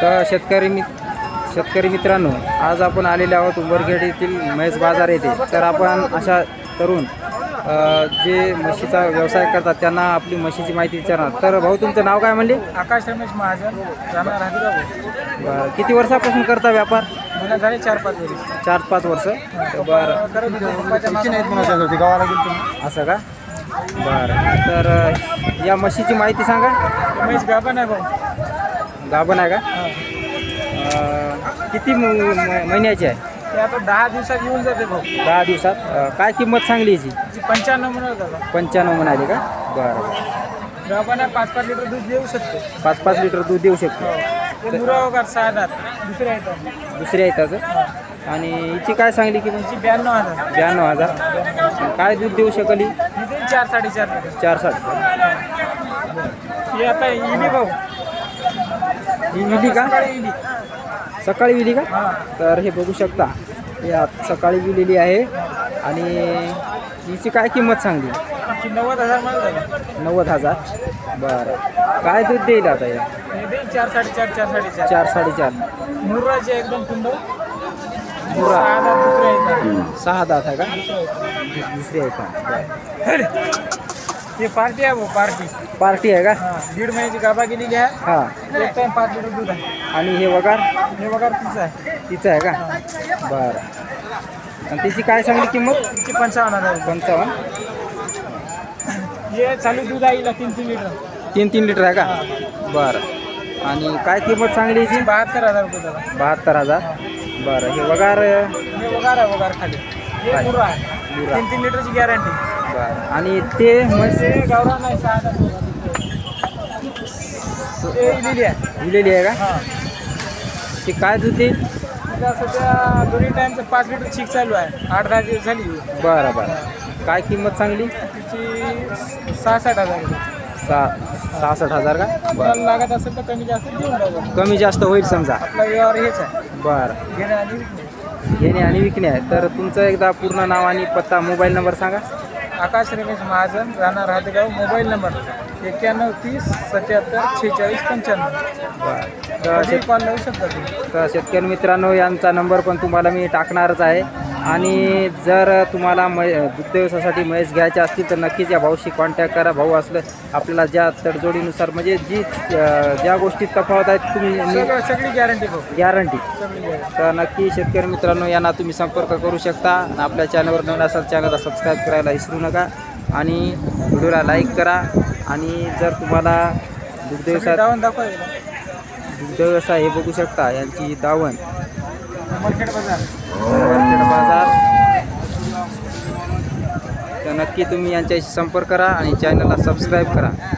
तर शेतकरी मित्रांनो, आज आपण आलेले आहोत उंबरखेड येथील म्हैस बाजार येथे. तर आपण अशा तरुण जे म्हशीचा व्यवसाय करतात त्यांना आपली म्हशीची माहिती विचारणार. तर भाऊ, तुमचं नाव काय म्हणले? आकाश रमेश महाजन, राहणार राहते. बरं, किती वर्षापासून करता व्यापार? मला झाले 4-5 वर्ष. 4-5 वर्ष. बरं, असं का? बरं, तर या म्हशीची माहिती सांगा. म्हैस गाभण आहे भाऊ. गाभण आहे का? किती महिन्याची आहे? ते आता 10 दिवसात येऊन जाते भाऊ. 10 दिवसात. काय किंमत सांगली याची? 95 म्हणत होता. 95 म्हणाली का? बरं. गाभण आहे, 5-5 लिटर दूध देऊ शकते. 5-5 लिटर दूध देऊ शकतो. ते मुरा वगैरे 6 दात दुसऱ्या येतात. दुसऱ्या येताचं. आणि हिची काय सांगली की? 92,000. 92,000. काय दूध देऊ शकली? 4-4.5 लिटर. 4-4. हे आता इली भाऊ. ही विली का? सकाळी विली का? हां. तर हे बघू शकता, या सकाळी विलेली आहे. आणि हिची काय किंमत सांगली? 90,000 मला झालं. 90,000. बरं, काय दूध देईल आता या? 4-4.5. 4-4.5. मुराचे एकदम कुंड. मुरा. 6 दात दुसऱ्या येतात. 6 दात आहे का? दुसरी आहे का? बरं. हे पार्टी आहे भाऊ, पार्टी. पार्टी आहे का? 1.5 महिन्याची गाभा गेलेली आहे. हां. एक टाइम 5 लिटर दूध आहे. आणि हे वगार? हे वगैरे तिचं आहे. तिचं आहे का? बरं. आणि त्याची काय सांगली किंमत? तिची 55,000. 55. हे चालू दूध आहे 3-3 लिटर. 3-3 लिटर आहे का? बरं. आणि काय किंमत सांगली याची? 72,000 रुपये झाला. 72,000. बरं, हे वगार? हे वगार आहे, वगार खाली. हे मुरा आहे. मुरा. 3-3 लिटरची गॅरंटी. बरं. आणि ते म्हैस हे गावरान आहे. 6 दात हे इलेली आहे. दिलेली आहे का? हां. ते काय दूध देईल? तिला सध्या दोन्ही टाईमचं 5 लिटर चीक चालू आहे. 8-10 दिवस झाली. बरं बरं. काय किंमत सांगली? तिची 66,000 रुपये. 66,000 का? तुम्हाला लागत असेल तर कमी जास्त देऊन टाकू. कमी जास्त होईल समजा. आपला व्यवहार हेच आहे, बरं. घेणे आणि विकणे. घेणे आणि विकणे आहे. तर तुमचं एकदा पूर्ण नाव आणि पत्ता, मोबाईल नंबर सांगा. आकाश रमेश महाजन, राहणार राहतेगाव. Mobile number 9130 77 46 95. बरं. कधी कॉल लावू शकता तुम्ही. तर शेतकरी मित्रांनो, यांचा नंबर पण तुम्हाला मी टाकणारच आहे. आणि जर तुम्हाला दुग्ध व्यवसायासाठी म्हैस घ्यायच्या असतील तर नक्कीच या भाऊशी कॉन्टॅक्ट करा. भाऊ असलं आपल्याला ज्या तडजोडीनुसार, म्हणजे ज्या गोष्टीत तफावत आहेत तुम्ही सगळी गॅरंटी भाऊ. गॅरंटी. सगळी गॅरंटी. तर नक्की शेतकरी मित्रांनो, यांना तुम्ही संपर्क करू शकता. आपल्या चॅनलवर नवीन असाल चॅनलला सबस्क्राईब करायला विसरू नका. आणि व्हिडिओला लाईक करा. आणि जर तुम्हाला दुग्ध व्यवसाय हे बघू शकता, यांची दावण मार्केट बाजार. बाजार. तर नक्की तुम्ही यांच्याशी संपर्क करा आणि चॅनलला सबस्क्राईब करा.